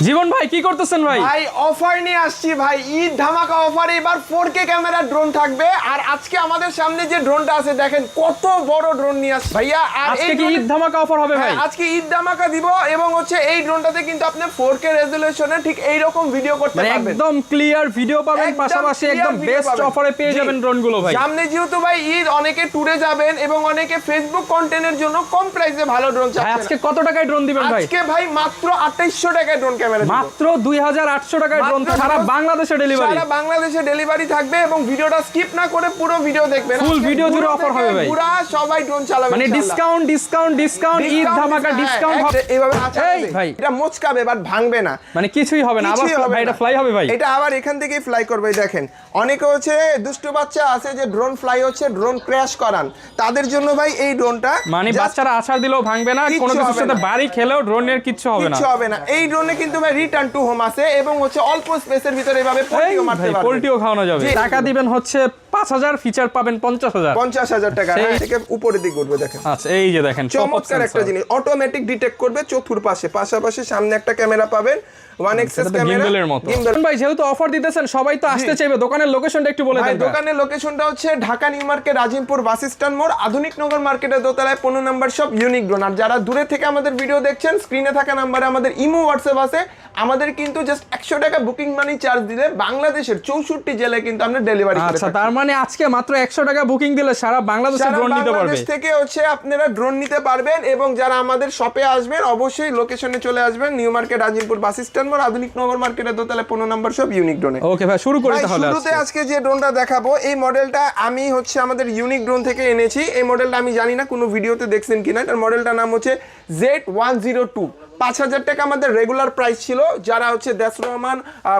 জীবন ভাই কি করতেছেন ভাই? ভাই অফার নিয়ে আসছি ভাই, ঈদ ধামাকা অফার। এবার 4K ক্যামেরা ড্রোন থাকবে। আর আজকে আমাদের সামনে যে ড্রোনটা আছে দেখেন কত বড় ড্রোন নিয়ে আসছি ভাইয়া। আর আজকে কি ঈদ ধামাকা অফার হবে ভাই? আজকে ঈদ ধামাকা দিব এবং হচ্ছে এই ড্রোনটাতে কিন্তু আপনি 4K রেজোলিউশনে ঠিক এই রকম ভিডিও করতে পারবেন, একদম ক্লিয়ার ভিডিও পাবেন, পাশাপাশি একদম বেস্ট অফারে পেয়ে যাবেন ড্রোনগুলো ভাই। সামনে যেহেতু ভাই ঈদ, অনেকে ট্যুরে যাবেন এবং অনেকে ফেসবুক কন্টেন্টের জন্য কম প্রাইসে ভালো ড্রোন চাচ্ছেন। আজকে কত টাকায় ড্রোন দিবেন ভাই? আজকে ভাই মাত্র 2800 টাকায় ড্রোন ক্যামেরা দিব। মাত্র 2800 টাকায় ড্রোন, সারা বাংলাদেশে ডেলিভারি। সারা বাংলাদেশে ডেলিভারি থাকবে এবং ভিডিওটা স্কিপ না করে পুরো ভিডিও দেখবেন। ফুল ভিডিও জুড়ে অফার হবে ভাই। পুরো সবাই ড্রোন চালাবে মানে ডিসকাউন্ট ডিসকাউন্ট ডিসকাউন্ট, ঈদ ধামাকা ডিসকাউন্ট হবে এইভাবে। আচ্ছা ভাই এটা মোচকাবে বাট ভাঙবে না, মানে কিছুই হবে না। আবার ভাই এটা ফ্লাই হবে ভাই, এটা আবার এখান থেকেই ফ্লাই করবে। দেখেন অনেকে হচ্ছে দুষ্টু বাচ্চা আছে যে ড্রোন ফ্লাই হচ্ছে, ড্রোন ক্র্যাশ করান, তাদের জন্য ভাই এই ড্রোনটা মানে বাচ্চারা আছাড় দিলেও ভাঙবে না, কোনো কিছুর সাথে বাড়ি খেলেও ড্রোনের কিচ্ছু হবে না, কিচ্ছু হবে না। এই ড্রোনে কিন্তু ভাই রিটার্ন টু হোম আছে এবং হচ্ছে অল্প স্পেসের ভিতরে এভাবে পোল্ট্রিও মারতে পারবেন, পোল্ট্রিও খাওয়ানো যাবে। টাকা দিবেন হচ্ছে 5000, ফিচার পাবেন 50000 টাকা থেকে উপরে দিকে উঠবে। দেখেন আচ্ছা এই যে দেখেন চমৎকার একটা জিনিস, অটোমেটিক ডিটেক্ট করবে চতুর পাশে, পাশাপাশি সামনে একটা ক্যামেরা পাবেন, 1xs ক্যামেরা গিম্বলের মতো। ভাই যেহেতু অফার দিতেছেন সবাই তো আসতে চাইবে, দোকানের লোকেশনটা একটু বলে দেন। দোকানের লোকেশনটা হচ্ছে Dhaka new market, Azimpur bus stand মোড়, আধুনিক নগর মার্কেটের দোতলায় 15 নম্বর শপ ইউনিক ড্রোন। আর যারা দূরে থেকে আমাদের ভিডিও দেখছেন, স্ক্রিনে থাকা নম্বরে আমাদের ইমো হোয়াটসঅ্যাপ আছে। আমাদের কিন্তু জাস্ট 100 টাকা বুকিং মানি চার্জ দিলে বাংলাদেশের 64 জেলায় কিন্তু আমরা ডেলিভারি করে থাকি। আচ্ছা তার মানে আজকে মাত্র 100 টাকা বুকিং দিলে সারা বাংলাদেশে ড্রোন নিতে পারবে। বাংলাদেশ থেকে হচ্ছে আপনারা ড্রোন নিতে পারবেন। এবং যারা আমাদের শপে আসবেন অবশ্যই লোকেশনে চলে আসবেন, new market, Azimpur bus stand মোড়, আধুনিক নগর মার্কেটের দোতলায় 15 নম্বর শপ ইউনিক ড্রোনে। ওকে ভাই শুরু করি তাহলে। শুরুতে আজকে যে ড্রোনটা দেখাবো এই মডেলটা আমি হচ্ছে আমাদের ইউনিক ড্রোন থেকে এনেছি। এই মডেলটা আমি জানি না কোনো ভিডিওতে দেখছেন কিনা, এর মডেলটার নাম হচ্ছে Z102। 5000 টাকা আমাদের রেগুলার প্রাইস ছিল। যারা হচ্ছে দেশ রহমান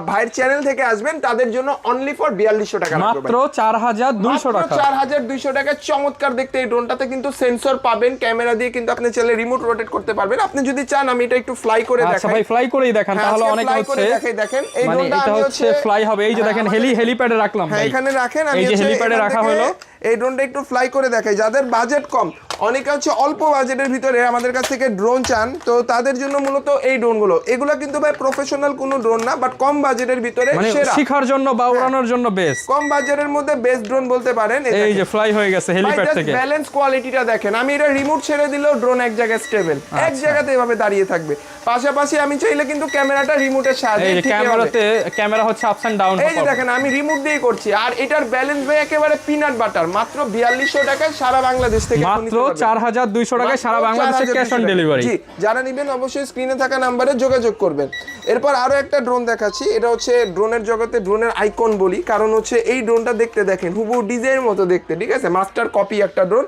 ভাইয়ের চ্যানেল থেকে আসবেন তাদের জন্য অনলি ফর 4200 টাকা মাত্র 4200 টাকা। 4200 টাকা। চমৎকার দেখতে এই ড্রোনটাতে কিন্তু সেন্সর পাবেন, ক্যামেরা দিয়ে কিন্তু আপনি চাইলে রিমোট রোটেট করতে পারবেন। আপনি যদি চান আমি এটা একটু ফ্লাই করে দেখাই। আচ্ছা ভাই ফ্লাই করেই দেখান তাহলে অনেক হচ্ছে। দেখেন এই মানে ড্রোনটা এটা হচ্ছে ফ্লাই হবে। এই যে দেখেন হেলিপ্যাডে রাখলাম ভাই, এখানে রাখেন, আমি এই যে হেলিপ্যাডে রাখা হলো। এই ড্রোনটা একটু ফ্লাই করে দেখাই। যাদের বাজেট কম, অনেকে হচ্ছে অল্প বাজেটের ভিতরে আমাদের কাছ থেকে ড্রোন চান, তো তাদের জন্য মূলত এই ড্রোনগুলো। এগুলো কিন্তু ভাই প্রফেশনাল কোনো ড্রোন না, বাট কম বাজেটের ভিতরে সেরা, শেখার জন্য বা উড়ানোর জন্য বেস্ট, কম বাজেটের মধ্যে বেস্ট ড্রোন বলতে পারেন। এই যে ফ্লাই হয়ে গেছে হেলিপ্যাড থেকে। ব্যালেন্স কোয়ালিটিটা দেখেন, আমি এটা রিমোট ছেড়ে দিলেও ড্রোন এক জায়গায় স্টেবল, এক জায়গাতে এভাবে দাঁড়িয়ে থাকবে। পাশাপাশি আমি চাইলে কিন্তু ক্যামেরাটা রিমোটের সাহায্যে, এই যে ক্যামেরা হচ্ছে আপস এন্ড ডাউন, এই যে দেখেন আমি রিমোট দিয়ে করছি। আর এটার ব্যালেন্স ভাই একেবারে পিনাট বাটার। মাত্র 4200 টাকায় সারা বাংলাদেশ থেকে মাত্র 4200 টাকায় সারা বাংলাদেশে ক্যাশ অন ডেলিভারি। জি, যারা নেবেন অবশ্যই স্ক্রিনে থাকা নম্বরে যোগাযোগ করবেন। এরপর আরো একটা ড্রোন দেখাচ্ছি। এটা হচ্ছে ড্রোনের জগতে ড্রোনের আইকন বলি, কারণ হচ্ছে এই ড্রোনটা দেখতে দেখেন হুবহু ডিজাইনের মতো দেখতে, ঠিক আছে, মাস্টার কপি একটা ড্রোন।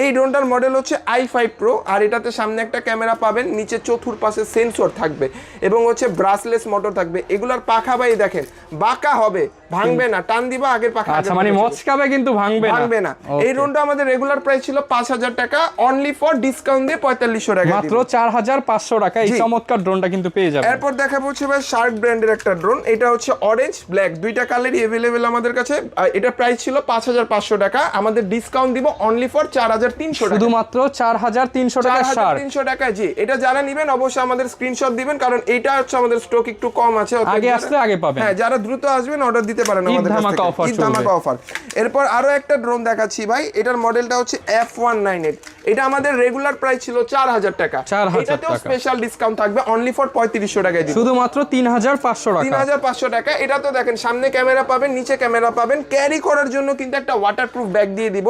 এই ড্রোনটার মডেল হচ্ছে i5 Pro। আর এটাতে সামনে একটা ক্যামেরা পাবেন, নিচে চতুর্পাশে সেন্সর থাকবে এবং হচ্ছে ব্রাসলেস মোটর থাকবে। এগুলার পাখা ভাই দেখেন বাঁকা হবে, ভাঙবে না, টান দিবা আগের পাখা। আচ্ছা মানে মচকাবে কিন্তু ভাঙবে না। এই ড্রোনটা আমাদের রেগুলার প্রাইস ছিল 5000 টাকা, অনলি ফর ডিসকাউন্ট দিয়ে 4500 টাকা, মাত্র 4500 টাকা এই চমৎকার ড্রোনটা কিন্তু পেয়ে যাবেন। এরপর দেখাবো হচ্ছে ভাই শার্ক ব্র্যান্ডের একটা ড্রোন। এটা হচ্ছে অরেঞ্জ ব্ল্যাক, দুইটা কালারই अवेलेबल আমাদের কাছে। এটা প্রাইস ছিল 5500 টাকা, আমাদের ডিসকাউন্ট দিব অনলি ফর 4300 টাকা, শুধুমাত্র 4300 টাকা শার্ক, 4300 টাকা। জি, এটা যারা নেবেন অবশ্যই আমাদের স্ক্রিনশট দিবেন, কারণ এটা হচ্ছে আমাদের স্টক একটু কম আছে, আগে আসলে আগে পাবেন। হ্যাঁ, যারা দ্রুত আসবেন অর্ডার দিতে পারেন আমাদের কাছ থেকে। ঈদ ধামাকা অফার। এরপর আরো একটা ড্রোন দেখাচ্ছি ভাই, এটার মডেলটা হচ্ছে F198। এটা আমাদের রেগুলার প্রাইস ছিল 4000 টাকা, এটাতেও স্পেশাল ডিসকাউন্ট থাকবে অনলি ফর 3500 টাকায় দিব, শুধুমাত্র 3500 টাকা। 3500 টাকা। এটা তো দেখেন সামনে ক্যামেরা পাবেন, নিচে ক্যামেরা পাবেন, ক্যারি করার জন্য কিন্তু একটা ওয়াটারপ্রুফ ব্যাগ দিয়ে দিব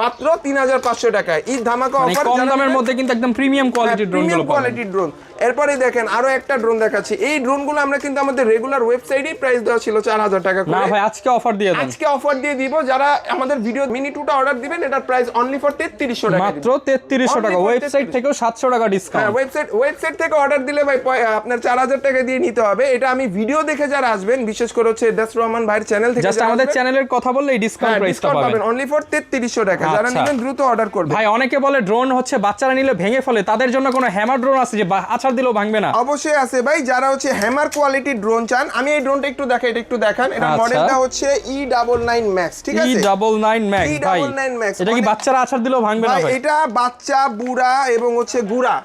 মাত্র 3500 টাকায়। ঈদ ধামাকা অফার, কম দামের মধ্যে কিন্তু একদম প্রিমিয়াম কোয়ালিটির ড্রোনগুলো পাবেন। কোয়ালিটির ড্রোন। এরপরে দেখেন আরো একটা ড্রোন দেখাচ্ছি। এই ড্রোনগুলো আমরা কিন্তু আমাদের রেগুলার ওয়েবসাইটেই প্রাইস দেওয়া ছিল 4000 টাকা করে। না ভাই আজকে অফার দিয়ে দেন, আজকে অফার দিয়ে দিব। যারা আমাদের ভিডিও মিনি 2টা অর্ডার দিবেন এটার প্রাইস অনলি ফর 3300 টাকা, মাত্র 3300 টাকা। ওয়েবসাইট থেকেও 700 টাকা ডিসকাউন্ট। হ্যাঁ, ওয়েবসাইট থেকে অর্ডার দিলে ভাই আপনার 4000 টাকা দিয়ে নিতে হবে। এটা আমি ভিডিও দেখে যারা আসবেন, বিশেষ করে হচ্ছে দেশ রহমান ভাইয়ের চ্যানেল থেকে, জাস্ট আমাদের চ্যানেলের কথা বললে এই ডিসকাউন্ট প্রাইসটা পাবেন অনলি ফর 3300 টাকা। যারা নেবেন দ্রুত অর্ডার করবেন। ভাই অনেকে বলে ড্রোন হচ্ছে বাচ্চারা নিলে ভেঙে ফেলে, তাদের জন্য কোনো হ্যামার ড্রোন আছে যে আছাড় দিলেও ভাঙবে না? অবশ্যই আছে ভাই, যারা হচ্ছে হ্যামার কোয়ালিটির ড্রোন চান। আমি এই ড্রোনটা একটু দেখাই, এটা একটু দেখান। এটা মডেলটা হচ্ছে E99 Max, ঠিক আছে, E99 Max। ভাই E99 Max এটা কি বাচ্চারা আছাড় দিলেও ভাঙবে না ভাই? এটা বাচ্চা, বুড়া এবং হচ্ছে গুড়া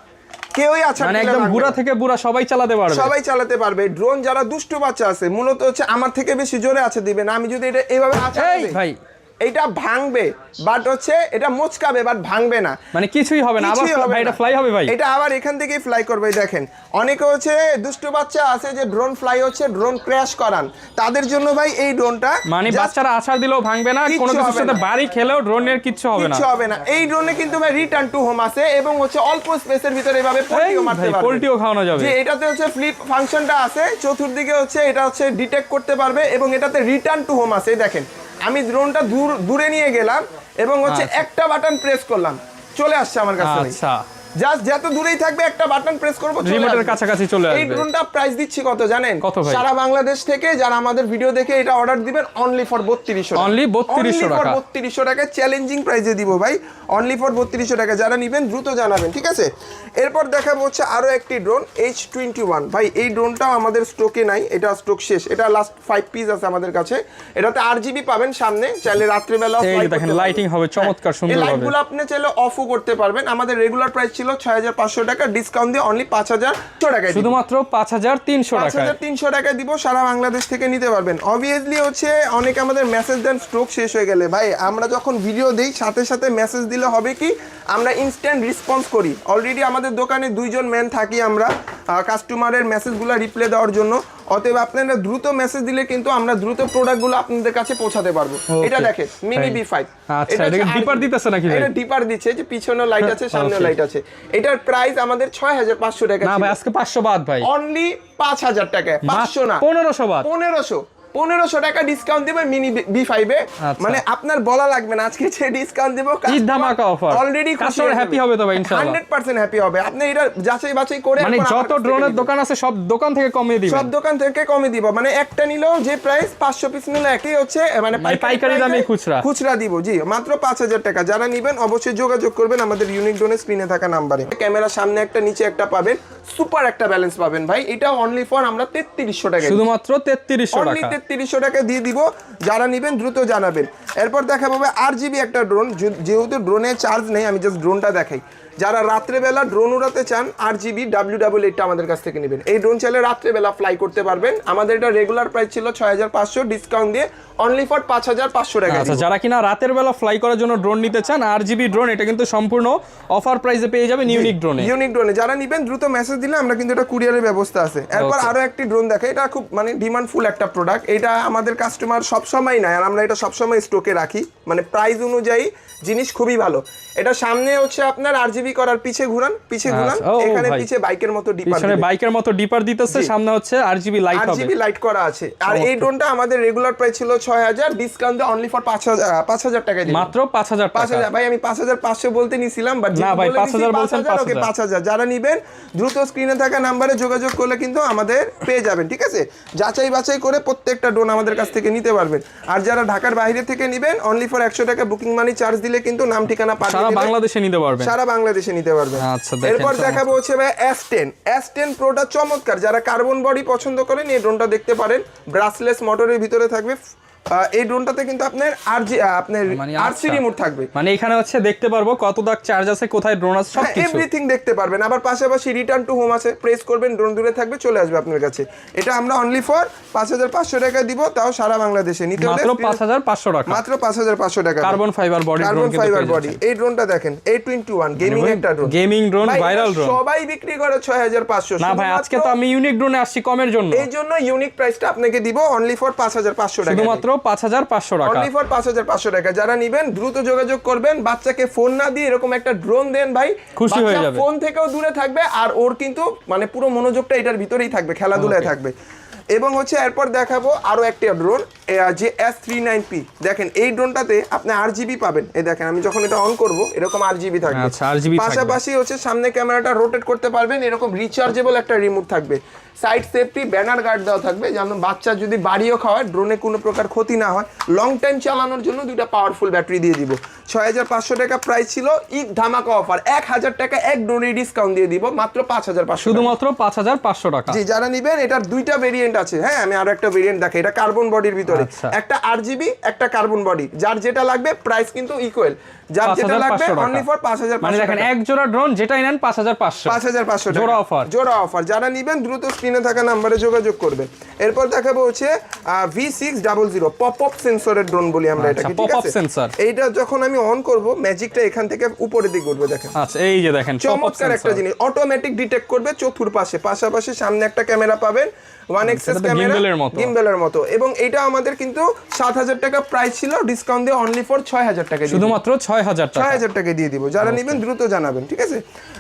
কেউই আছাড় মানে দিলে একদম ভাঙবে বুড়া না। থেকে বুড়া সবাই চালাতে পারবে। সবাই চালাতে পারবে। ড্রোন যারা দুষ্টু বাচ্চা আছে মূলত হচ্ছে আমার থেকে বেশি জোরে আছে দিবে না, আমি যদি এটা এইভাবে আছাড় এই দিই ভাই এটা ভাঙবে, বাট হচ্ছে এটা মোচকাবে বাট ভাঙবে না, মানে কিছুই হবে না। আবার কিছুই হবে ভাই না। এটা ফ্লাই হবে ভাই? এটা আবার এখান থেকেই ফ্লাই করবে। দেখেন অনেকে হচ্ছে দুষ্টু বাচ্চা আছে যে ড্রোন ফ্লাই হচ্ছে ড্রোন ক্র্যাশ করান, তাদের জন্য ভাই এই ড্রোনটা মানে just বাচ্চারা আছাড় দিলেও ভাঙবে না, কিচ্ছু কোনো কিছুর হবে সাথে না। বাড়ি খেলেও ড্রোনের কিচ্ছু হবে না। কিচ্ছু হবে না। এই ড্রোনে কিন্তু ভাই রিটার্ন টু হোম আছে এবং হচ্ছে অল্প স্পেসের ভিতরে এভাবে এই পোল্ট্রিও মারতে ভাই পারবে। পোল্ট্রিও খাওয়ানো যাবে। যে এটাতে হচ্ছে ফ্লিপ ফাংশনটা আছে, চতুর্দিকে হচ্ছে এটা হচ্ছে ডিটেক্ট করতে পারবে এবং এটাতে রিটার্ন টু হোম আছে। এই দেখেন আমি ড্রোনটা দূরে নিয়ে গেলাম এবং হচ্ছে আচ্ছা। একটা বাটন প্রেস করলাম চলে আসছে আমার কাছে। আচ্ছা জাস্ট যত দূরেই থাকবে একটা বাটন প্রেস করব চলে রিমোটের আসবে। কাছাকাছি চলে এই আসবে। ড্রোনটা প্রাইস দিচ্ছি কত জানেন? কত ভাই? সারা বাংলাদেশ থেকে যারা আমাদের ভিডিও দেখে এটা অর্ডার দিবেন অনলি ফর 3200 টাকা। Only 3200 টাকা। 3200 টাকা চ্যালেঞ্জিং প্রাইসে দিব ভাই, অনলি ফর 3200 টাকা। যারা নেবেন দ্রুত জানাবেন, ঠিক আছে? এরপর দেখাবো হচ্ছে আরো একটি ড্রোন H21। ভাই এই ড্রোনটাও আমাদের স্টকে নাই, এটা স্টক শেষ। এটা লাস্ট 5 পিস আছে আমাদের কাছে। এটাতে RGB পাবেন সামনে, চাইলে রাত্রে বেলা এই যে দেখেন লাইটিং হবে চমৎকার সুন্দর এই হবে। লাইটগুলো আপনি চাইলে অফও করতে পারবেন। আমাদের রেগুলার প্রাইস ছিল 6500 টাকা, ডিসকাউন্ট দিয়ে অনলি 5100 টাকায় দিব। শুধুমাত্র 5300 টাকা। 5300 টাকায় দিব, সারা বাংলাদেশ থেকে নিতে পারবেন। অবভিয়াসলি হচ্ছে অনেকে আমাদের মেসেজ দেন স্টক শেষ হয়ে গেলে। ভাই আমরা যখন ভিডিও দেই সাথে সাথে মেসেজ দিলে হবে কি আমরা ইনস্ট্যান্ট রেসপন্স করি। অলরেডি আমাদের দোকানে 2 জন ম্যান থাকি আমরা কাস্টমারের মেসেজগুলো রিপ্লাই দেওয়ার জন্য। অতএব আপনারা দ্রুত মেসেজ দিলে কিন্তু আমরা দ্রুত প্রোডাক্টগুলো আপনাদের কাছে পৌঁছাতে পারবো। এটা দেখেন মিনি B5। আচ্ছা এটা ডিপার দিতেছে নাকি ভাই? এটা ডিপার দিচ্ছে, যে পিছনেও লাইট আছে সামনেও লাইট আছে। এটার প্রাইস আমাদের 6500 টাকা না ছিল। ভাই আজকে 500 বাদ ভাই। অনলি 5000 টাকা, 500 না 1500 বাদ। 1500 টাকা ডিসকাউন্ট দেবে মিনি B5 এ। আচ্ছা। মানে আপনার বলা লাগবে না আজকে যে ডিসকাউন্ট দেব, ঈদ ধামাকা অফার। অলরেডি কাস্টমার হ্যাপি হবে তো ভাই ইনশাআল্লাহ। 100% হ্যাপি হবে। আপনি এটা যাচাই বাছাই করে মানে এরপর আমার যত কাছ থেকে ড্রোনের নিবেন। দোকান আছে সব দোকান থেকে কমিয়ে দিবেন। সব দোকান থেকে কমে দিব। মানে একটা নিলেও যে প্রাইস 500 পিস নিলে একই হচ্ছে, মানে পাইকারি দামে খুচরা দিব। জি মাত্র 5000 টাকা। যারা নেবেন অবশ্যই যোগাযোগ করবেন আমাদের ইউনিক ড্রোনের স্ক্রিনে থাকা নাম্বারে। ক্যামেরা সামনে একটা নিচে একটা পাবেন, সুপার একটা ব্যালেন্স পাবেন ভাই। এটা অনলি ফর আমরা 3300 টাকা, শুধুমাত্র 3300 অনলি টাকা। 3300 টাকা দিয়ে দিব। যারা নেবেন দ্রুত জানাবেন। এরপর দেখা পাবে RGB একটা ড্রোন। যেহেতু ড্রোনে চার্জ নেই আমি জাস্ট ড্রোনটা দেখাই। যারা রাত্রেবেলা ড্রোন উড়াতে চান RGB WW8টা আমাদের কাছ থেকে নেবেন। এই ড্রোন চাইলে রাত্রেবেলা ফ্লাই করতে পারবেন। আমাদের এটা রেগুলার প্রাইস ছিল 6500, ডিসকাউন্ট দিয়ে অনলি ফর 5500 টাকা। আচ্ছা যারা কিনা রাতের বেলা ফ্লাই করার জন্য ড্রোন নিতে চান RGB ড্রোন, এটা কিন্তু সম্পূর্ণ অফার প্রাইসে পেয়ে যাবেন ইউনিক ড্রোনে। ইউনিক ড্রোনে যারা নেবেন দ্রুত মেসেজ দিলে আমরা কিন্তু এটা কুরিয়ারের ব্যবস্থা আছে। এরপর আরো একটি ড্রোন দেখে, এটা খুব মানে ডিমান্ডফুল একটা প্রোডাক্ট। এটা আমাদের কাস্টমার সব সময় নেয় আর আমরা এটা সব সময় স্টকে রাখি। মানে প্রাইস অনুযায়ী জিনিস খুবই ভালো। এটা সামনে হচ্ছে আপনার RGB করার, পিছে ঘুরান এখানে পিছে বাইকের মতো ডিপার, পিছনে বাইকের মতো ডিপার দিতেছে, সামনে হচ্ছে RGB লাইট হবে। RGB লাইট করা আছে। আর এই ড্রোনটা আমাদের রেগুলার প্রাইস ছিল 6000, ডিসকাউন্ট দিয়ে অনলি ফর 5000 টাকা দিই। মাত্র 5000 টাকা। 5000 ভাই আমি 5500 বলতে নিছিলাম, বাট না ভাই 5000 বলছেন, 5000। যারা নেবেন দ্রুত স্ক্রিনে থাকা নাম্বারে যোগাযোগ করলে কিন্তু আমাদের পেয়ে যাবেন, ঠিক আছে? যাচাই বাছাই করে প্রত্যেকটা ড্রোন আমাদের কাছ থেকে নিতে পারবেন। আর যারা ঢাকার বাইরে থেকে নেবেন অনলি ফর 100 টাকা বুকিং মানি চার্জ দিলে কিন্তু নাম ঠিকানা পাঠিয়ে সারা দেবেন। বাংলাদেশে নিতে পারবেন। সারা বাংলাদেশে নিতে পারবেন। আচ্ছা দেখেন, এরপর দেখাবো হচ্ছে ভাই S10 প্রোটা চমৎকার। যারা কার্বন বডি পছন্দ করেন এই ড্রোনটা দেখতে পারেন। ব্রাসলেস মোটরের ভিতরে থাকবে। এই ড্রোনটাতে কিন্তু আপনার RC রিমোট থাকবে। মানে এখানে হচ্ছে দেখতে পারবো কত দাগ চার্জ আছে, কোথায় ড্রোন আছে, সবকিছু এভরিথিং দেখতে পারবেন। আবার পাশাপাশি রিটার্ন টু হোম আছে, প্রেস করবেন ড্রোন দূরে থাকবে চলে আসবে আপনার কাছে। এটা আমরা অনলি ফর 5500 টাকা দিব, তাও সারা বাংলাদেশে নিতে হলে মাত্র 5500 টাকা। মাত্র 5500 টাকা। Carbon fibre body drone, carbon fibre body. এই ড্রোনটা দেখেন A21 গেমিং একটা drone, gaming drone, viral drone. সবাই বিক্রি করে 6500। না ভাই আজকে তো আমি ইউনিক ড্রোনে আসছি কমের জন্য। এই জন্য ইউনিক প্রাইসটা আপনাকে দিব অনলি ফর 5500 টাকা, শুধুমাত্র 5500 টাকা। অনলি ফর 5500 টাকা। যারা নেবেন দ্রুত যোগাযোগ করবেন। বাচ্চাকে ফোন না দিয়ে এরকম একটা ড্রোন দেন ভাই, খুশি হয়ে যাবে। ফোন থেকেও দূরে থাকবে আর ওর কিন্তু মানে পুরো মনোযোগটা এটার ভিতরেই থাকবে, খেলাধুলায় থাকবে। এবং হচ্ছে এরপর দেখাবো আরো একটা ড্রোন, যে S39P। দেখেন এই ড্রোনটাতে আপনি RGB পাবেন। এই দেখেন আমি যখন এটা অন করব এরকম RGB থাকবে। আচ্ছা RGB থাকবে। পাশাপাশি হচ্ছে সামনে ক্যামেরাটা রোটেট করতে পারবেন, এরকম রিচার্জেবল একটা রিমোট থাকবে। সাইড সেফটি ব্যানার গার্ড দেওয়া থাকবে, যেন বাচ্চা যদি বাড়িও খাওয়ায় ড্রোনে কোনো প্রকার ক্ষতি না হয়। লং টাইম চালানোর জন্য দুইটা পাওয়ারফুল ব্যাটারি দিয়ে দিব। 6,500 টাকা প্রাইস ছিল, ঈদ ধামাকা অফার 1,000 টাকা এক ড্রোনে ডিসকাউন্ট দিয়ে দিব মাত্র 5,500, শুধুমাত্র 5,500 টাকা। জি, যারা নেবেন এটার দুইটা ভেরিয়েন্ট আছে। হ্যাঁ, আমি আরো একটা ভেরিয়েন্ট দেখাই, এটা কার্বন বডির ভিতরে, একটা আরজিবি একটা কার্বন বডি, যার যেটা লাগবে প্রাইস কিন্তু ইকুয়াল, যার যেটা লাগবে অনলি ফর 5,500। মানে দেখেন এক জোড়া ড্রোন যেটাই নেন 5,500 জোড়া অফার। যারা নেবেন দ্রুত স্ক্রিনে থাকা নম্বরে যোগাযোগ করবে। এরপর দেখাবো হচ্ছে V600 পপ আপ সেন্সরের ড্রোন বলি আমরা এটাকে, ঠিক আছে? এইটা যখন আমি অন করব ম্যাজিকটা এখান থেকে উপরের দিকে উঠবে, দেখেন। আচ্ছা, এই যে দেখেন চমৎকার একটা জিনিস, অটোমেটিক ডিটেক্ট করবে চতুর পাশে, পাশাপাশি সামনে একটা ক্যামেরা পাবেন, 1xs ক্যামেরা, গিম্বলের মতো। এবং এটা আমাদের কিন্তু 7,000 টাকা প্রাইস ছিল, ডিসকাউন্ট দিয়ে অনলি ফর 6,000 টাকা, শুধুমাত্র 6,000 টাকা দিয়ে দিব। যারা নেবেন দ্রুত জানাবেন, ঠিক আছে?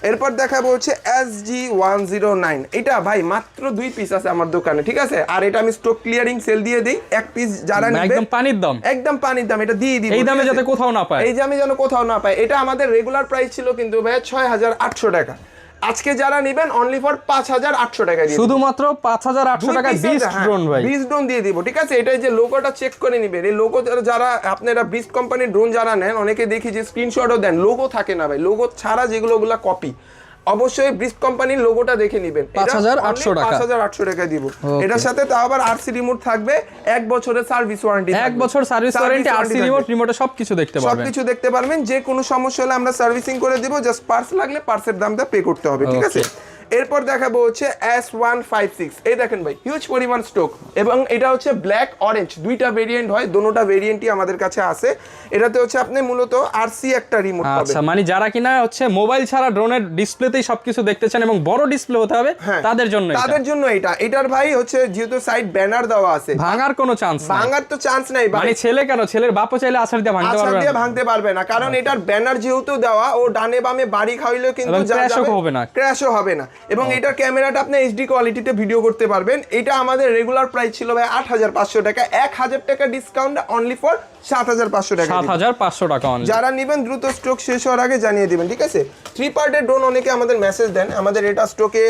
এরপর দেখাবো হচ্ছে SG109, এটা ভাই মাত্র 2 পিস আছে আমার দোকানে, ঠিক আছে? আর এটা আমি স্টক ক্লিয়ারিং সেল দিয়ে দেই, এক পিস যারা নেবেন একদম পানির দাম, এটা দিয়ে দিব, এই দামে যাতে কোথাও না পায়, এই যে আমি যেন কোথাও না পাই। এটা আমাদের রেগুলার প্রাইস ছিল কিন্তু ভাই 6,800 টাকা, আজকে যারা নেবেন অনলি ফর 5,800 টাকা দিয়ে, শুধুমাত্র 5,800 টাকা বিস্ট ড্রোন ভাই, বিস্ট ড্রোন দিয়ে দিব, ঠিক আছে? এটা যে লোগোটা চেক করে নেবেন, এই লোগো যারা আপনারা বিস্ট কোম্পানির ড্রোন যারা নেন, অনেকে দেখি যে স্ক্রিনশটও দেন, লোগো থাকে না ভাই, লোগো ছাড়া যেগুলো ওগুলা কপি, অবশ্যই ব্রিস্ট কোম্পানির লোগোটা দেখে নেবেন। 5,800 টাকা দিব। এটার সাথে তাও আবার আরসি রিমোট থাকবে, 1 বছরের সার্ভিস ওয়ারেন্টি, 1 বছর সার্ভিস ওয়ারেন্টি, আরসি রিমোটে সবকিছু দেখতে পারবেন। যে কোনো সমস্যা হলে আমরা সার্ভিসিং করে দিব, জাস্ট পার্স লাগলে পার্সের দামটা পে করতে হবে, ঠিক আছে? এরপর দেখাবো হচ্ছে S156, এই দেখেন ভাই হিউজ পরিমাণ স্টক, এবং এটা হচ্ছে ব্ল্যাক অরেঞ্জ দুইটা ভেরিয়েন্ট হয়, দোনোটা ভেরিয়েন্টই আমাদের কাছে আছে। এটাতে হচ্ছে আপনি মূলত আরসি একটা রিমোট পাবেন। আচ্ছা, মানে যারা কিনা হচ্ছে মোবাইল ছাড়া ড্রোনের ডিসপ্লেতেই সবকিছু দেখতে চান এবং বড় ডিসপ্লে হতে হবে, তাদের জন্য এটার ভাই হচ্ছে যেহেতু সাইড ব্যানার দেওয়া আছে, ভাঙার কোনো চান্স নাই, ভাঙার তো চান্স নাই। মানে ছেলে কেন, ছেলের বাপও চাইলে আছাড় দিয়ে ভাঙতে পারবে না, কারণ এটার ব্যানার যেহেতু দেওয়া, ও ডানে বামে বাড়ি খাইলেও কিন্তু ক্র্যাশও হবে না। এবং এটার ক্যামেরাটা আপনি এইচডি কোয়ালিটিতে ভিডিও করতে পারবেন। এটা আমাদের রেগুলার প্রাইস ছিল ভাই 8,500 টাকা, 1,000 টাকা ডিসকাউন্ট অনলি ফর 7,500 টাকা, 7,500 টাকা অনলি। যারা নেবেন দ্রুত স্টক শেষ হওয়ার আগে জানিয়ে দিবেন, ঠিক আছে? 3 পার্টের ড্রোন অনেকে আমাদের মেসেজ দেন, আমাদের এটা স্টকে,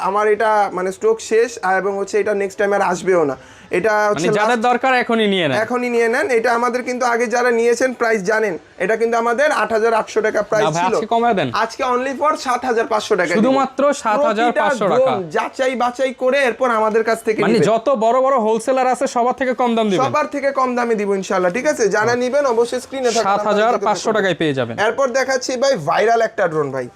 আমার এটা মানে স্টক শেষ, এবং হচ্ছে এটা নেক্সট টাইম আর আসবেও না। এটা হচ্ছে যাদের দরকার এখনই নিয়ে নেন। এটা আমাদের কিন্তু আগে যারা নিয়েছেন প্রাইস জানেন, এটা কিন্তু আমাদের 8,800 টাকা প্রাইস ছিল, আজকে কমায় দেন, আজকে অনলি ফর 7,500 টাকা, শুধুমাত্র 7,500 টাকা। যাচাই বাছাই করে এরপর আমাদের কাছ থেকে মানে যত বড় বড় হোলসেলার আছে সবার থেকে কম দাম দিবেন, সবার থেকে কম দামে দিব ইনশাআল্লাহ, ঠিক আছে? যারা নেবেন অবশ্যই স্ক্রিনে থাকা 7,500 টাকায় পেয়ে যাবেন। এরপর দেখাচ্ছি ভাই ভাইরাল একটা ড্রোন ভাই,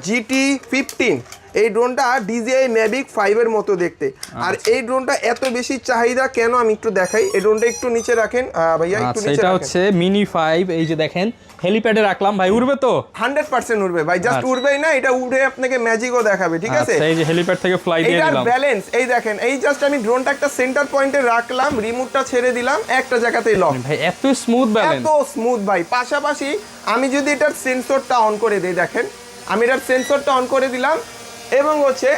GT15, এই ড্রোনটা DJI Mavic 5 এর মতো দেখতে। আর এই ড্রোনটা এত বেশি চাহিদা কেন আমি একটু দেখাই, এই ড্রোনটা একটু নিচে রাখেন ভাইয়া, একটু নিচে রাখেন। এটা হচ্ছে মিনি 5, এই যে দেখেন হেলিপ্যাডে রাখলাম ভাই, উড়বে তো 100% উড়বে ভাই, জাস্ট উড়বেই না, এটা উড়ে আপনাকে ম্যাজিকও দেখাবে, ঠিক আছে? এই যে হেলিপ্যাড থেকে ফ্লাই দিয়ে দিলাম, এটার ব্যালেন্স এই দেখেন, এই জাস্ট আমি ড্রোনটা একটা সেন্টার পয়েন্টে রাখলাম, রিমোটটা ছেড়ে দিলাম, একটা জায়গাতেই লক ভাই, এত স্মুথ ব্যালেন্স, এত স্মুথ ভাই। পাশাপাশি আমি যদি এটার সেন্সরটা অন করে দেই, দেখেন আমি এটার সেন্সরটা অন করে দিলাম, এবং হচ্ছে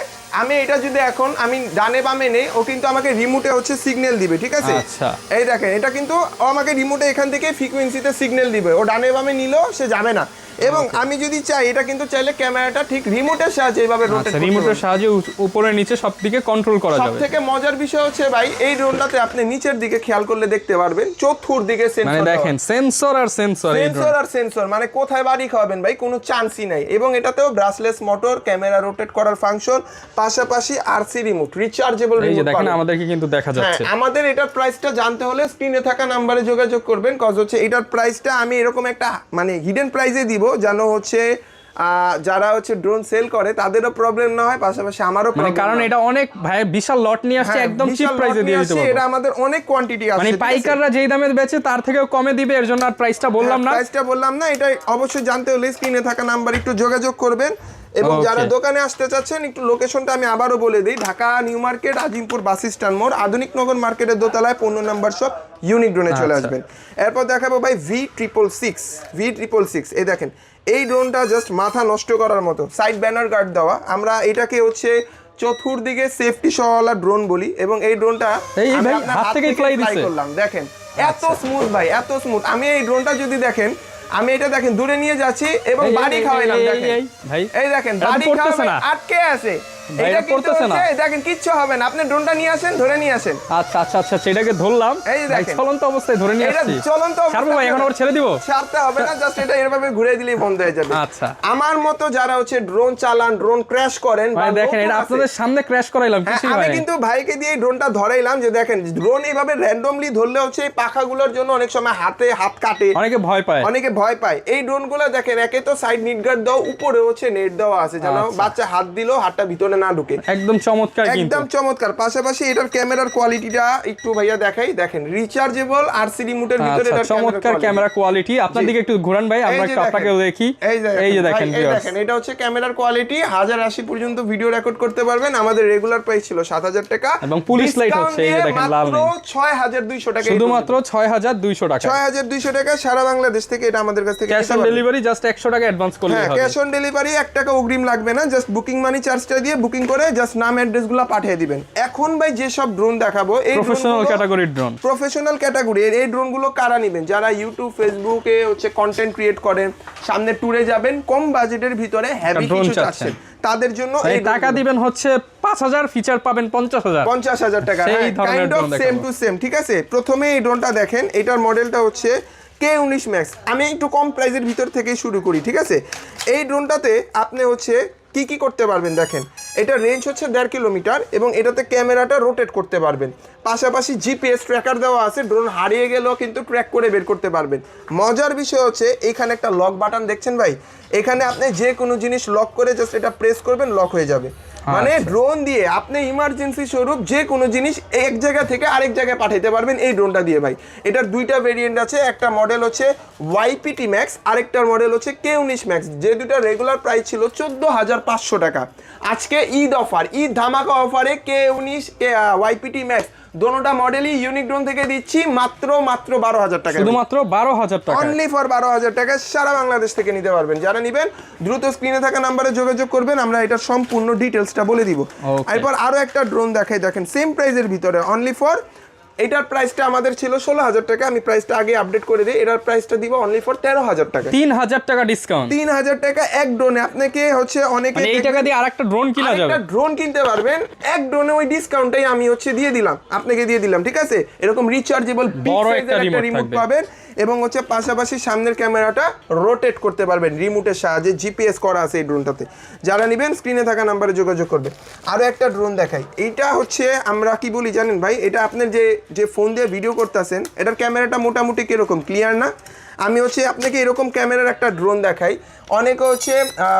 আমি এটা যদি এখন আমি ডানে বামে নেই, ও কিন্তু আমাকে রিমোটে হচ্ছে সিগন্যাল দিবে, ঠিক আছে? আচ্ছা, এই দেখেন এটা কিন্তু ও আমাকে রিমোটে এখান থেকে ফ্রিকোয়েন্সিতে সিগন্যাল দিবে, ও ডানে বামে নিলেও সে যাবে না। এবং আমি যদি চাই, এটা কিন্তু চাইলে ক্যামেরাটা ঠিক রিমোটের সাহায্যে এইভাবে রোটেট করতে পারবেন, রিমোটের সাহায্যে উপরে নিচে সব দিকে কন্ট্রোল করা যাবে। সবথেকে মজার বিষয় হচ্ছে ভাই, এই ড্রোনটাতে আপনি নিচের দিকে খেয়াল করলে দেখতে পারবেন চতুর্দিকে সেন্সর, মানে দেখেন সেন্সর আর সেন্সর, মানে কোথায় বাড়ি খাওয়াবেন ভাই, কোনো চান্সই নাই। এবং এটাতেও ব্রাসলেস মোটর, ক্যামেরা রোটেট করার ফাংশন, পাশাপাশি আরসি রিমোট, রিচার্জেবল রিমোট। এই যে দেখেন আমাদেরকে কিন্তু দেখা যাচ্ছে। আমাদের এটার প্রাইসটা জানতে হলে স্ক্রিনে থাকা নম্বরে যোগাযোগ করবেন, কজ হচ্ছে এটার প্রাইসটা আমি এরকম একটা মানে হিডেন প্রাইসে দিব, যেন হচ্ছে যারা হচ্ছে ড্রোন সেল করে তাদেরও প্রবলেম না হয়, পাশাপাশি আমারও প্রবলেম, কারণ এটা অনেক ভাই বিশাল লট নিয়ে আসছে, একদম চিপ প্রাইসে দিয়ে দিতে পারবো। এটা আমাদের অনেক কোয়ান্টিটি আছে, মানে পাইকাররা যেই দামে বেচে তার থেকেও কমে দিবে, এর জন্য আর প্রাইসটা বললাম না। এটা অবশ্যই জানতে হলে স্ক্রিনে থাকা নাম্বার একটু যোগাযোগ করবেন। এবং যারা দোকানে আসতে চাচ্ছেন, একটু লোকেশনটা আমি আবারও বলে দিই, Dhaka new market, Azimpur bus stand মোড়, আধুনিক নগর মার্কেটের দোতলায় 15 নম্বর শপ ইউনিক ড্রোনে চলে আসবেন। এরপর দেখাবো ভাই V666, এই দেখেন এই ড্রোনটা জাস্ট মাথা নষ্ট করার মতো, সাইড ব্যানার গার্ড দেওয়া, আমরা এটাকে হচ্ছে চতুর্দিকে সেফটি সহওয়ালা ড্রোন বলি। এবং এই ড্রোনটা হাত থেকে ফ্লাই করলাম, দেখেন এত স্মুথ ভাই, এত স্মুথ। আমি এই ড্রোনটা যদি দেখেন, আমি এটা দেখেন দূরে নিয়ে যাচ্ছি এবং বাড়ি খাওয়াইলাম, দেখেন ভাই, এই দেখেন বাড়ি খাওয়াই আটকে আছে, এটা পড়তেছে না, দেখেন কিচ্ছু হবে না, আপনি ড্রোনটা নিয়ে আসেন, ধরে নিয়ে আসেন। আচ্ছা আচ্ছা আচ্ছা, এটাকে ধরলাম, এই দেখেন চলন্ত অবস্থায় ধরে নিয়ে আসছি। এটা চলন্ত ছাড়বো ভাই, এখন আবার ছেড়ে দিব? ছাড়তে হবে না, জাস্ট এটা এভাবে ঘুরে দিলেই বন্ধ হয়ে যাবে। আচ্ছা, আমার মতো যারা হচ্ছে ড্রোন চালান, ড্রোন ক্র্যাশ করেন, ভাই দেখেন এটা আপনাদের সামনে ক্র্যাশ করাইলাম কিছু ভাই। আমি কিন্তু ভাইকে দিয়ে ড্রোনটা ধরাইলাম যে দেখেন ড্রোন এইভাবে র্যান্ডমলি ধরলে হচ্ছে এই পাখাগুলোর জন্য অনেক সময় হাত কাটে, অনেকে ভয় পায়। এই ড্রোনগুলো দেখেন একে তো সাইড নেট গার্ড দাও, উপরে হচ্ছে নেট দেওয়া আছে যেন বাচ্চা হাত দিলেও হাতটা ভিতরে না ঢুকে। একদম চমৎকার, একদম চমৎকার। পাশাপাশি এটার ক্যামেরার কোয়ালিটিটা একটু ভাইয়া দেখাই, দেখেন রিচার্জেবল আরসি রিমোটের ভিতরে এটা চমৎকার ক্যামেরা কোয়ালিটি। আপনার দিকে একটু ঘোরান ভাই, আমরা আপনাকেও দেখি। এই যে দেখেন এটা হচ্ছে ক্যামেরার কোয়ালিটি। 1080 পর্যন্ত ভিডিও রেকর্ড করতে পারবেন। আমাদের রেগুলার প্রাইস ছিল 7000 টাকা এবং পুলিশ লাইট হচ্ছে এই যে দেখেন লাল, মাত্র 6200 টাকা, শুধুমাত্র 6200 টাকা। 6200 টাকা সারা বাংলাদেশ থেকে এটা আমাদের কাছ থেকে। ক্যাশ অন ডেলিভারি জাস্ট 100 টাকা অ্যাডভান্স করলে হবে। ক্যাশ অন ডেলিভারি 1 টাকা অগ্রিম লাগবে না, জাস্ট বুকিং মানি চার্জটা দিয়ে বুকিং করে জাস্ট নাম অ্যাড্রেসগুলো পাঠিয়ে দিবেন। এখন ভাই যে সব ড্রোন দেখাবো এই প্রফেশনাল ক্যাটাগরির ড্রোন, প্রফেশনাল ক্যাটাগরি। এই ড্রোনগুলো কারা নেবেন? যারা ইউটিউব ফেসবুকে হচ্ছে কন্টেন্ট ক্রিয়েট করেন, সামনে ট্যুরে যাবেন, কম বাজেটের ভিতরে হেভি কিছু চাচ্ছেন, তাদের জন্য এই টাকা দিবেন হচ্ছে 5000, ফিচার পাবেন 50000 টাকা। Kind of same to same, ঠিক আছে। প্রথমে এই ড্রোনটা দেখেন, এটার মডেলটা হচ্ছে K19 Max। আমি একটু কম প্রাইসের ভিতর থেকে শুরু করি, ঠিক আছে। এই ড্রোনটাতে আপনি হচ্ছে কি করতে পারবেন দেখেন, এটা রেঞ্জ হচ্ছে 1.5 কিলোমিটার এবং এটাতে ক্যামেরাটা রোটেট করতে পারবেন। পাশাপাশি জিপিএস ট্র্যাকার দেওয়া আছে, ড্রোন হারিয়ে গেলেও কিন্তু ট্র্যাক করে বের করতে পারবেন। মজার বিষয় হচ্ছে এখানে একটা লক বাটন দেখছেন ভাই, এখানে আপনি যে কোনো জিনিস লক করে জাস্ট এটা প্রেস করবেন, লক হয়ে যাবে। মানে ড্রোন দিয়ে আপনি ইমার্জেন্সি স্বরূপ যে কোনো জিনিস এক জায়গা থেকে আরেক জায়গায় পাঠাতে পারবেন এই ড্রোনটা দিয়ে ভাই। এটার দুইটা ভেরিয়েন্ট আছে, একটা মডেল হচ্ছে YPT Max, আরেকটার মডেল হচ্ছে K19 Max। যে দুইটা রেগুলার প্রাইস ছিল 14500 টাকা, আজকে ঈদ অফার, ঈদ ধামাকা অফারে K19 YPT Max দোনোটা মডেলই ইউনিক ড্রোন থেকে দিচ্ছি মাত্র 12000 টাকা, শুধুমাত্র 12000 টাকা, অনলি ফর 12000 টাকা সারা বাংলাদেশ থেকে নিতে পারবেন। যারা নেবেন দ্রুত স্ক্রিনে থাকা নাম্বারে যোগাযোগ করবেন, আমরা এটার সম্পূর্ণ ডিটেইলসটা বলে দিব। এরপর আরো একটা ড্রোন দেখাই, দেখেন সেম প্রাইসের ভিতরে অনলি ফর, এটার প্রাইসটা আমাদের ছিল 16000 টাকা, আমি প্রাইসটা আগে আপডেট করে দিই, এটার প্রাইসটা দিব অনলি ফর 13000 টাকা। 3000 টাকা ডিসকাউন্ট, 3000 টাকা এক ড্রোনে। আপনাকে হচ্ছে অনেকে এই টাকা দিয়ে আরেকটা ড্রোন কিনা যাবে, একটা ড্রোন কিনতে পারবেন এক ড্রোনে, ওই ডিসকাউন্টটাই আমি হচ্ছে দিয়ে দিলাম, আপনাকে দিয়ে দিলাম, ঠিক আছে। এরকম রিচার্জেবল বড় একটা রিমোট পাবেন এবং হচ্ছে পাশাপাশি সামনের ক্যামেরাটা রোটেট করতে পারবেন রিমোটের সাহায্যে, জিপিএস করা আছে এই ড্রোনটাতে। যারা নেবেন স্ক্রিনে থাকা নাম্বারে যোগাযোগ করবেন। আরো একটা ড্রোন দেখাই, এইটা হচ্ছে আমরা কি বলি জানেন ভাই, এটা আপনার যে ফোন দিয়ে ভিডিও করতেছেন এটার ক্যামেরাটা মোটামুটি কিরকম ক্লিয়ার না, আমি হচ্ছে আপনাকে এরকম ক্যামেরার একটা ড্রোন দেখাই। অনেকে হচ্ছে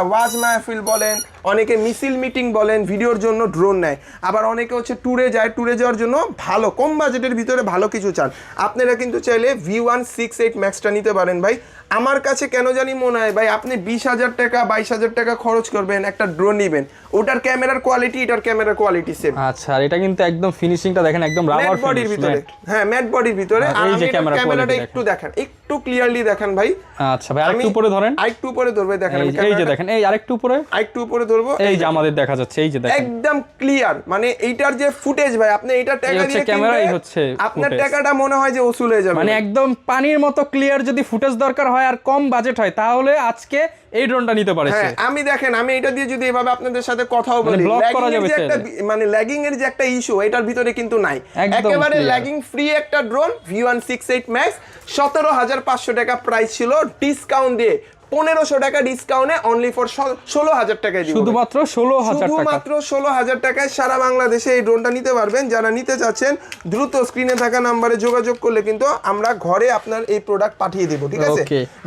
ওয়াজ মাহফিল বলেন, অনেকে মিছিল মিটিং বলেন, ভিডিওর জন্য ড্রোন নেয়, আবার অনেকে হচ্ছে ট্যুরে যায়, ট্যুরে যাওয়ার জন্য ভালো কম বাজেটের ভিতরে ভালো কিছু চান। আপনারা কিন্তু চাইলে V168 Maxটা নিতে পারেন ভাই। আমার কাছে কেন জানি মনে হয় ভাই, আপনি 20000 টাকা 22000 টাকা খরচ করবেন একটা ড্রোন নেবেন, ওটার ক্যামেরার কোয়ালিটি এটার ক্যামেরার কোয়ালিটি সেম। আচ্ছা, আর এটা কিন্তু একদম ফিনিশিংটা দেখেন, একদম রাবার বডির ভিতরে, হ্যাঁ ম্যাট বডির ভিতরে। আর এই যে ক্যামেরাটা একটু দেখেন, একটু ক্লিয়ারলি দেখেন ভাই। আচ্ছা ভাই, আরেকটু উপরে ধরেন, আরেকটু উপরে ধরবে, দেখেন এই যে দেখেন, এই আরেকটু উপরে, আরেকটু উপরে ধরবো, এই যে আমাদের দেখা যাচ্ছে, এই যে দেখেন একদম ক্লিয়ার। মানে এইটার যে ফুটেজ ভাই, আপনি এটা টাকা দিয়ে ক্যামেরাই হচ্ছে আপনার টাকাটা মনে হয় যে ওসুল হয়ে যাবে, মানে একদম পানির মতো ক্লিয়ার। যদি ফুটেজ দরকার হয় আর কম বাজেট হয় তাহলে আজকে এই ড্রোনটা নিতে পারে। হ্যাঁ, আমি দেখেন, আমি এটা দিয়ে যদি এভাবে আপনাদের সাথে কথাও বলি, মানে ল্যাগিং এর যে একটা ইস্যু এটার ভিতরে কিন্তু নাই, একেবারে ল্যাগিং ফ্রি একটা ড্রোন V168 Max। 17500 টাকা প্রাইস ছিল, ডিসকাউন্ট দিয়ে 1500 টাকা ডিসকাউন্টে অনলি ফর 16000 টাকায় দিব, শুধুমাত্র 16000 টাকা, শুধুমাত্র 16000 টাকায় সারা বাংলাদেশে এই ড্রোনটা নিতে পারবেন। যারা নিতে চাচ্ছেন দ্রুত স্ক্রিনে থাকা নম্বরে যোগাযোগ করলে কিন্তু আমরা ঘরে আপনার এই প্রোডাক্ট পাঠিয়ে দেব, ঠিক আছে।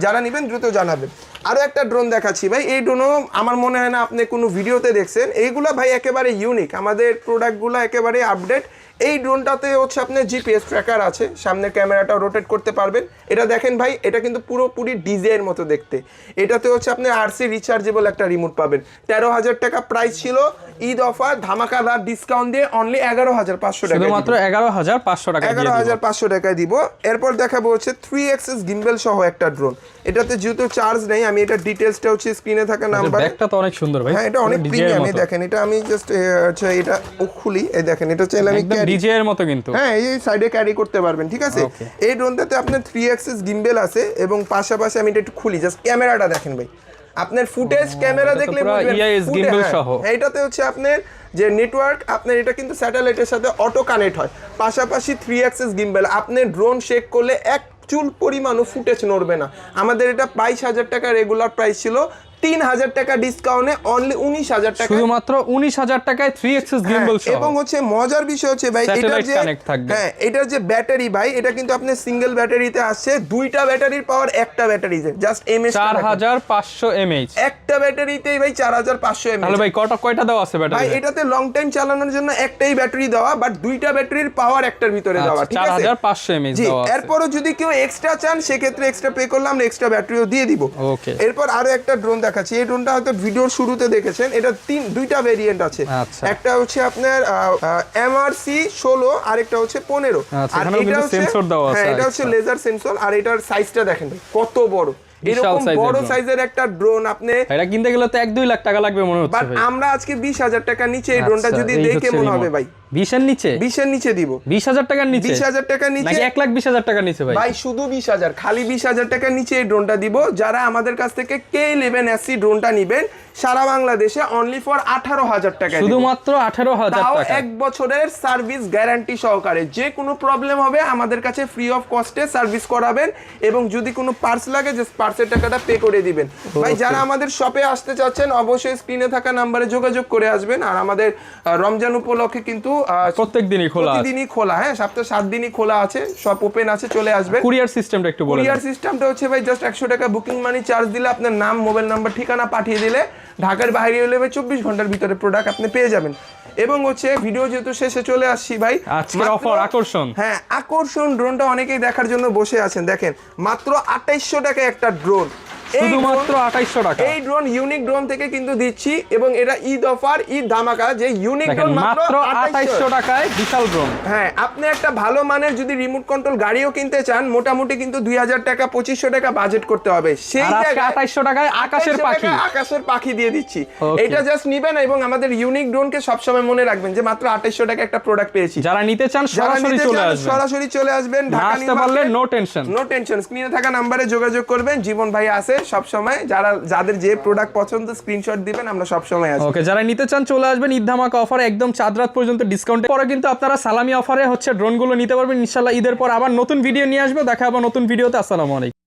যারা নেবেন দ্রুত জানাবেন। আরো একটা ড্রোন দেখাচ্ছি ভাই, এই ড্রোনও আমার মনে হয় না আপনি কোনো ভিডিওতে দেখছেন, এইগুলা ভাই একেবারে ইউনিক, আমাদের প্রোডাক্টগুলো একেবারে আপডেট। এই ড্রোনটাতে হচ্ছে আপনার জিপিএস ট্র্যাকার আছে, সামনে ক্যামেরাটা রোটেট করতে পারবেন। এটা দেখেন ভাই, এটা কিন্তু পুরোপুরি ডিজের মতো দেখতে। এটাতে হচ্ছে আপনি আরসি রিচার্জেবল একটা রিমোট পাবেন। 13000 টাকা প্রাইস ছিল, ঈদ অফার ধামাকাদার ডিসকাউন্ট দিয়ে অনলি 11500 টাকা, শুধুমাত্র 11500 টাকা, 11500 টাকায় দিব। এরপর দেখাবো হচ্ছে 3 axis গিম্বেল সহ একটা ড্রোন। এটাতে যেহেতু চার্জ নেই, আমি এটা ডিটেইলসটা হচ্ছে স্ক্রিনে থাকা নাম্বার। ব্যাগটা তো অনেক সুন্দর ভাই, হ্যাঁ এটা অনেক প্রিমিয়াম। এই দেখেন, এটা আমি জাস্ট আচ্ছা এটা খুলি, এই দেখেন, এটা চাইলে আমি ডিজে এর মতো কিন্তু, হ্যাঁ এই সাইডে ক্যারি করতে পারবেন, ঠিক আছে। এই ড্রোনটাতে আপনার 3 axis গিম্বেল আছে এবং পাশাপাশি আমি এটা একটু খুলি, জাস্ট ক্যামেরাটা দেখেন ভাই, আপনার ফুটেজ ক্যামেরা দেখলে বুঝবেন EIS gimbal সহ। এইটাতে হচ্ছে আপনার যে নেটওয়ার্ক আপনার এটা কিন্তু স্যাটেলাইটের সাথে অটো কানেক্ট হয়, পাশাপাশি 3 অ্যাক্সেস গিম্বল। আপনি ড্রোন শেক করলে এক চুল পরিমাণও ফুটেজ নড়বে না। আমাদের এটা 22,000 টাকা রেগুলার প্রাইস ছিল, 3,000 টাকা ডিসকাউন্টে অনলি 19,000 টাকা, শুধুমাত্র 19,000 টাকায় 3 অ্যাক্সেস গিম্বল সহ। এবং হচ্ছে মজার বিষয় হচ্ছে ভাই এটার যে এটার যে ব্যাটারি ভাই, এটা কিন্তু আপনি সিঙ্গেল ব্যাটারিতে আসছে, দুইটা ব্যাটারির পাওয়ার একটা ব্যাটারিতে জাস্ট এমএএইচ 4500 mAh, একটা ব্যাটারিতেই ভাই 4500 mAh। তাহলে ভাই কয়টা দেওয়া আছে ব্যাটারি? ভাই এটাতে লং টাইম চালানোর জন্য একটাই ব্যাটারি দেওয়া, বাট দুইটা ব্যাটারির পাওয়ার একটার ভিতরে দেওয়া, ঠিক আছে 4500 mAh দেওয়া আছে। এরপরও যদি কেউ এক্সট্রা চান সেক্ষেত্রে এক্সট্রা পে করলে আমরা এক্সট্রা ব্যাটারিও দিয়ে দিব। ওকে, এরপর আরো একটা ড্রোন দেখাচ্ছি। এই ড্রোনটা হয়তো ভিডিওর শুরুতে দেখেছেন, এটা দুইটা ভেরিয়েন্ট আছে। একটা হচ্ছে আপনার MRC 16 আর একটা হচ্ছে 15। আর এটা হচ্ছে সেন্সর দেওয়া আছে, এটা হচ্ছে লেজার সেন্সর। আর এটার সাইজটা দেখেন কত বড়, এরকম বড় সাইজের একটা ড্রোন আপনি এটা কিনতে গেলে তো 1-2 লাখ টাকা লাগবে মনে হচ্ছে ভাই। বাট আমরা আজকে 20,000 টাকা নিচে এই ড্রোনটা যদি দেখে মনে হবে ভাই 20 এর নিচে, 20 এর নিচে দিব। 20,000 টাকার নিচে, 20,000 টাকার নিচে নাকি 1,20,000 টাকার নিচে ভাই? ভাই শুধু 20,000, খালি 20,000 টাকার নিচে এই ড্রোনটা দিব। যারা আমাদের কাছ থেকে K11SC ড্রোনটা নেবেন সারা বাংলাদেশে অনলি ফর 18,000 টাকা, শুধুমাত্র 18,000 তাও টাকা। 1 বছরের সার্ভিস গ্যারান্টি সহকারে। যে কোনো প্রবলেম হবে আমাদের কাছে ফ্রি অফ কস্টে সার্ভিস করাবেন, এবং যদি কোনো পার্টস লাগে জাস্ট পার্টসের টাকাটা পে করে দিবেন। ভাই যারা আমাদের শপে আসতে চাচ্ছেন অবশ্যই স্ক্রিনে থাকা নম্বরে যোগাযোগ করে আসবেন। আর আমাদের রমজান উপলক্ষে কিন্তু প্রতিদিনই খোলা, হ্যাঁ সপ্তাহে 7 দিনই খোলা আছে, সব ওপেন আছে, চলে আসবেন। কুরিয়ার সিস্টেমটা একটু বলুন। কুরিয়ার সিস্টেমটা হচ্ছে ভাই জাস্ট 100 টাকা বুকিং মানি চার্জ দিলে, আপনার নাম, মোবাইল নাম্বার, ঠিকানা পাঠিয়ে দিলে ঢাকার বাইরে হলে ভাই 24 ঘন্টার ভিতরে প্রোডাক্ট আপনি পেয়ে যাবেন। এবং হচ্ছে ভিডিও যেহেতু শেষে চলে আসছি ভাই, আজকের অফার আকর্ষণ, হ্যাঁ আকর্ষণ ড্রোনটা অনেকেই দেখার জন্য বসে আছেন। দেখেন মাত্র 2800 টাকায় একটা ড্রোন, শুধুমাত্র 2800 টাকা। এই ড্রোন ইউনিক ড্রোন থেকে কিন্তু দিচ্ছি, এবং এটা ঈদ অফার, ঈদ ধামাকা, যে ইউনিক ড্রোন মাত্র 2800 টাকায় বিশাল ড্রোন। হ্যাঁ আপনি একটা ভালো মানের যদি রিমোট কন্ট্রোল গাড়িও কিনতে চান, মোটামুটি কিন্তু 2000 টাকা 2500 টাকা বাজেট করতে হবে। সেই জায়গায় 2800 টাকায় আকাশের পাখি দিয়ে দিচ্ছি। এটা জাস্ট নিবেন, এবং আমাদের ইউনিক ড্রোনকে সবসময় মনে রাখবেন যে মাত্র 2800 টাকা একটা প্রোডাক্ট পেয়েছি। যারা নিতে চান সরাসরি চলে আসবেন, ঢাকা নিতে পারলে নো টেনশন। স্ক্রিনে থাকা নম্বরে যোগাযোগ করবেন, জীবন ভাই আছে সবসময়। যাদের যে প্রোডাক্ট পছন্দ স্ক্রিনশট দিবেন, আমরা সবসময় আছি। ওকে, যারা নিতে চান চলে আসবেন ঈদ ধামাকা অফারে, একদম চাঁদ রাত পর্যন্ত ডিসকাউন্ট। পরে কিন্তু আপনারা সালামি অফারে হচ্ছে ড্রোনগুলো নিতে পারবেন ইনশাআল্লাহ। ঈদের পর আবার নতুন ভিডিও নিয়ে আসবো, দেখা হবে নতুন ভিডিওতে। আসসালামু আলাইকুম।